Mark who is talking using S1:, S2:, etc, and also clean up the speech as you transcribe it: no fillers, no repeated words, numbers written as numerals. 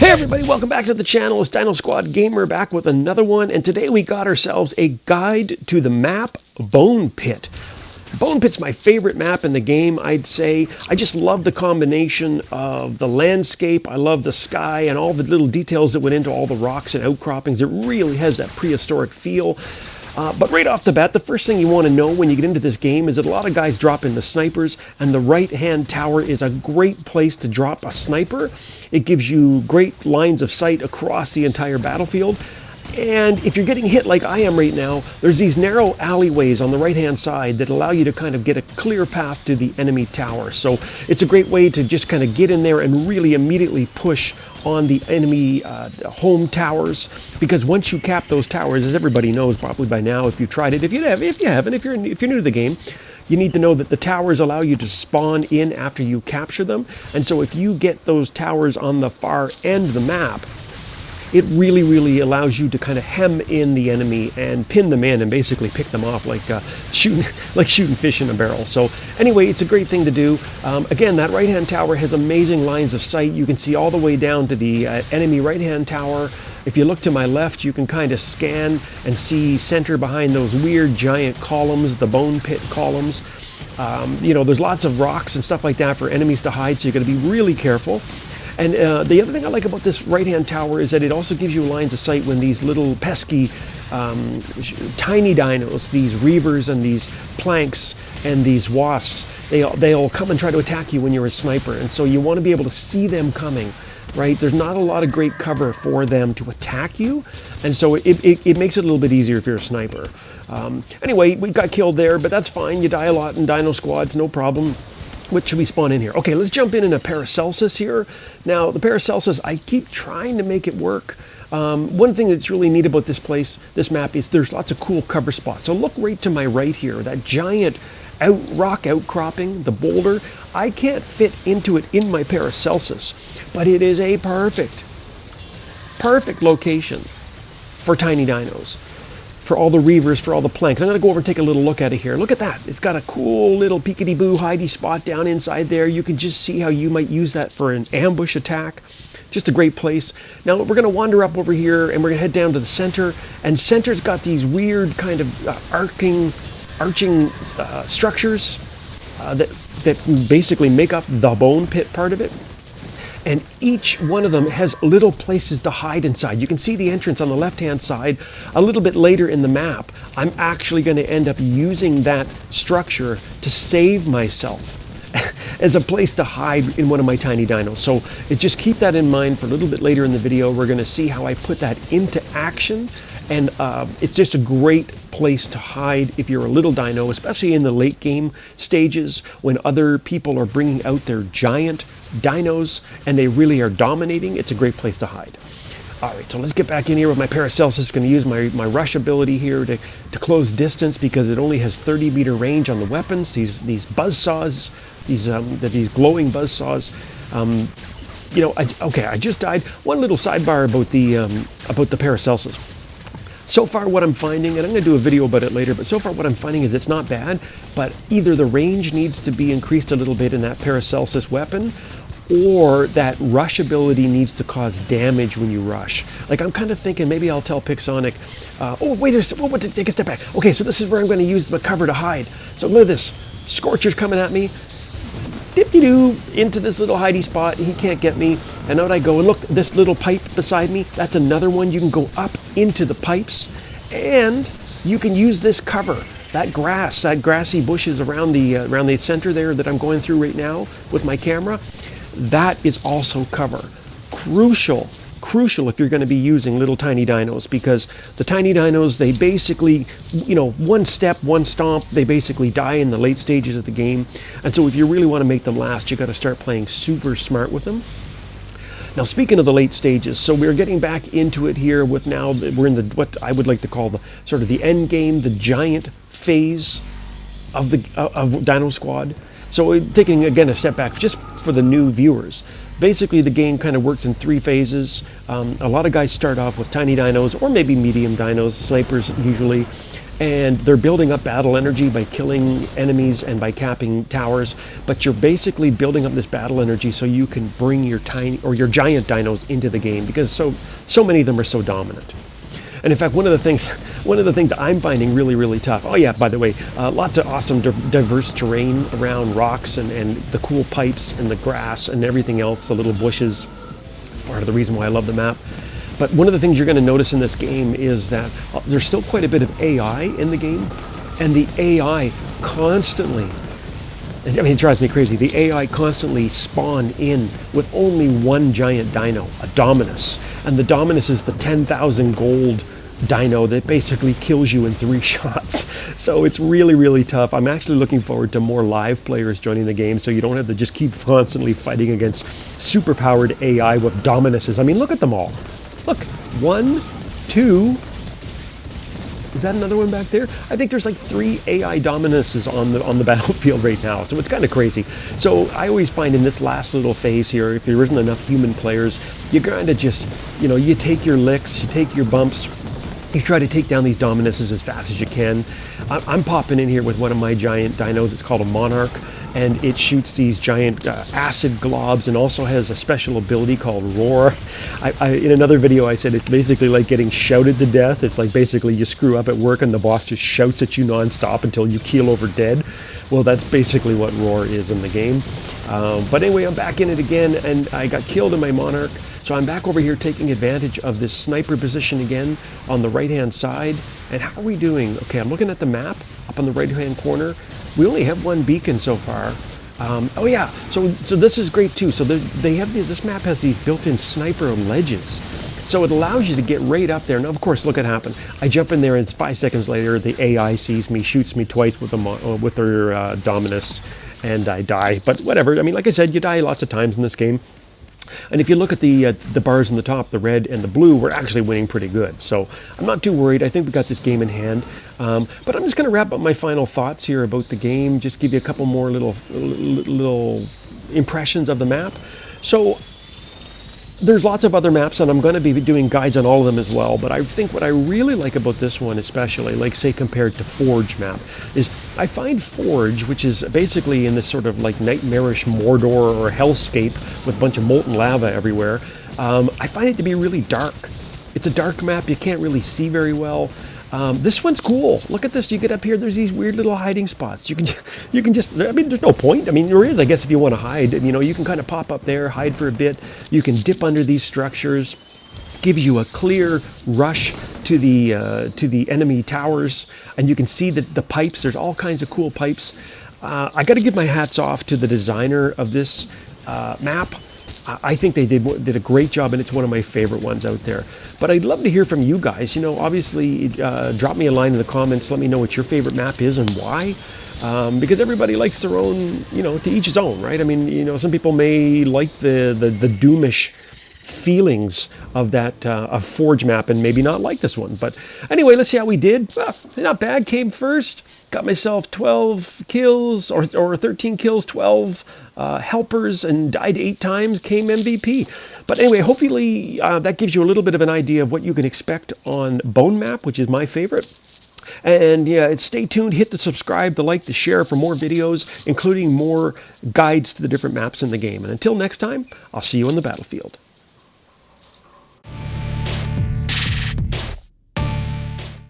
S1: Hey everybody, welcome back to the channel. It's Dino Squad Gamer back with another one, and today we got ourselves a guide to the map Bone Pit. Bone Pit's my favorite map in the game, I'd say. I just love the combination of the landscape, I love the sky, and all the little details that went into all the rocks and outcroppings. It really has that prehistoric feel. But right off the bat, the first thing you want to know when you get into this game is that a lot of guys drop into snipers, and the right-hand tower is a great place to drop a sniper. It gives you great lines of sight across the entire battlefield. And if you're getting hit like I am right now, there's these narrow alleyways on the right-hand side that allow you to kind of get a clear path to the enemy tower. So it's a great way to just kind of get in there and really immediately push on the enemy home towers, because once you cap those towers, as everybody knows probably by now if you've tried it, if you haven't, if you're new to the game, you need to know that the towers allow you to spawn in after you capture them. And so if you get those towers on the far end of the map, it really allows you to kind of hem in the enemy and pin them in and basically pick them off like shooting fish in a barrel. So anyway, it's a great thing to do. Again, that right-hand tower has amazing lines of sight. You can see all the way down to the enemy right-hand tower. If you look to my left, you can kind of scan and see center behind those weird giant columns, the Bone Pit columns. You know, there's lots of rocks and stuff like that for enemies to hide, so you got to be really careful. And the other thing I like about this right-hand tower is that it also gives you lines of sight when these little pesky tiny dinos, these reavers and these planks and these wasps, they'll come and try to attack you when you're a sniper. And so you want to be able to see them coming, right? There's not a lot of great cover for them to attack you. And so it makes it a little bit easier if you're a sniper. Anyway, we got killed there, but that's fine. You die a lot in Dino Squads, no problem. What should we spawn in here? Okay, let's jump in a Paracelsus here. Now, the Paracelsus, I keep trying to make it work. One thing that's really neat about this map, is there's lots of cool cover spots. So look right to my right here, that giant rock outcropping, the boulder. I can't fit into it in my Paracelsus, but it is a perfect location for tiny dinos, for all the reavers, for all the planks. I'm going to go over and take a little look at it here. Look at that. It's got a cool little peekity-boo hidey spot down inside there. You can just see how you might use that for an ambush attack. Just a great place. Now we're going to wander up over here and we're going to head down to the center. And center's got these weird kind of arching structures that basically make up the Bone Pit part of it. And each one of them has little places to hide inside. You can see the entrance on the left-hand side. A little bit later in the map, I'm actually going to end up using that structure to save myself as a place to hide in one of my tiny dinos. So just keep that in mind for a little bit later in the video. We're going to see how I put that into action. And it's just a great place to hide if you're a little dino, especially in the late game stages when other people are bringing out their giant dinos and they really are dominating. It's a great place to hide. All right, so let's get back in here with my Paracelsus. Going to use my rush ability here to close distance because it only has 30-meter range on the weapons. These buzzsaws, these glowing buzzsaws. You know, I just died. One little sidebar about the Paracelsus. So far what I'm finding, and I'm going to do a video about it later, but so far what I'm finding is it's not bad, but either the range needs to be increased a little bit in that Paracelsus weapon, or that rush ability needs to cause damage when you rush. Like, I'm kind of thinking maybe I'll tell Pixonic, take a step back. Okay, so this is where I'm going to use the cover to hide. So look at this, Scorcher's coming at me. Dip-de-doo, into this little hidey spot. He can't get me. And out I go. And look, this little pipe beside me, that's another one. You can go up into the pipes. And you can use this cover. That grassy bushes around the center there that I'm going through right now with my camera, that is also cover. Crucial if you're going to be using little tiny dinos, because the tiny dinos, they basically, you know, one step, one stomp, they basically die in the late stages of the game. And so if you really want to make them last, you got to start playing super smart with them. Now, speaking of the late stages, so we're getting back into it here with now, we're in what I would like to call the sort of the end game, the giant phase of Dino Squad. So we're taking, again, a step back just for the new viewers. Basically, the game kind of works in 3 phases. A lot of guys start off with tiny dinos or maybe medium dinos, snipers usually. and they're building up battle energy by killing enemies and by capping towers, but you're basically building up this battle energy so you can bring your tiny or your giant dinos into the game, because so many of them are so dominant. And in fact, one of the things I'm finding really, really tough. Oh yeah, by the way, lots of awesome diverse terrain around rocks and the cool pipes and the grass and everything else, the little bushes, part of the reason why I love the map. But one of the things you're going to notice in this game is that there's still quite a bit of AI in the game, and the AI constantly, I mean, it drives me crazy. The AI constantly spawn in with only one giant dino, a Dominus. And the Dominus is the 10,000 gold dino that basically kills you in 3 shots. So it's really, really tough. I'm actually looking forward to more live players joining the game, so you don't have to just keep constantly fighting against super-powered AI with Dominuses. I mean, look at them all. Look, 1, 2... Is that another one back there? I think there's like 3 AI Dominuses on the battlefield right now, so it's kind of crazy. So I always find in this last little phase here, if there isn't enough human players, you kind of just, you take your licks, you take your bumps, you try to take down these Dominuses as fast as you can. I'm popping in here with one of my giant dinos. It's called a Monarch, and it shoots these giant acid globs and also has a special ability called Roar. In another video I said it's basically like getting shouted to death. It's like basically you screw up at work and the boss just shouts at you nonstop until you keel over dead. Well, that's basically what Roar is in the game. But anyway, I'm back in it again, and I got killed in my Monarch. So I'm back over here taking advantage of this sniper position again on the right-hand side. And how are we doing? Okay, I'm looking at the map up on the right-hand corner. We only have 1 beacon so far. Oh yeah, so this is great too. So they have this map has these built-in sniper ledges. So it allows you to get right up there. Now, of course, look what happened. I jump in there, and 5 seconds later, the AI sees me, shoots me twice with their Dominus, and I die. But whatever. I mean, like I said, you die lots of times in this game. And if you look at the bars in the top, the red and the blue, we're actually winning pretty good. So I'm not too worried. I think we got this game in hand. But I'm just going to wrap up my final thoughts here about the game. Just give you a couple more little impressions of the map. So there's lots of other maps, and I'm going to be doing guides on all of them as well. But I think what I really like about this one, especially, like say compared to Forge map, is I find Forge, which is basically in this sort of like nightmarish Mordor or hellscape with a bunch of molten lava everywhere, I find it to be really dark. It's a dark map. You can't really see very well. This one's cool. Look at this. You get up here, there's these weird little hiding spots. You can just, I mean, there's no point. I mean, there is, I guess, if you want to hide. You can kind of pop up there, hide for a bit. You can dip under these structures. Gives you a clear rush to the enemy towers, and you can see the pipes. There's all kinds of cool pipes. I got to give my hats off to the designer of this map. I think they did a great job, and it's one of my favorite ones out there. But I'd love to hear from you guys. Obviously, drop me a line in the comments. Let me know what your favorite map is and why. Because everybody likes their own, to each his own, right? I mean, some people may like the doomish feelings of that of Forge map and maybe not like this one. But anyway, let's see how we did. Well, not bad. Came first. Got myself 12 kills or 13 kills, 12 helpers, and died 8 times. Came MVP. But anyway, hopefully that gives you a little bit of an idea of what you can expect on Bone Map, which is my favorite. And yeah, stay tuned. Hit the subscribe, the like, the share for more videos, including more guides to the different maps in the game. And until next time, I'll see you on the battlefield.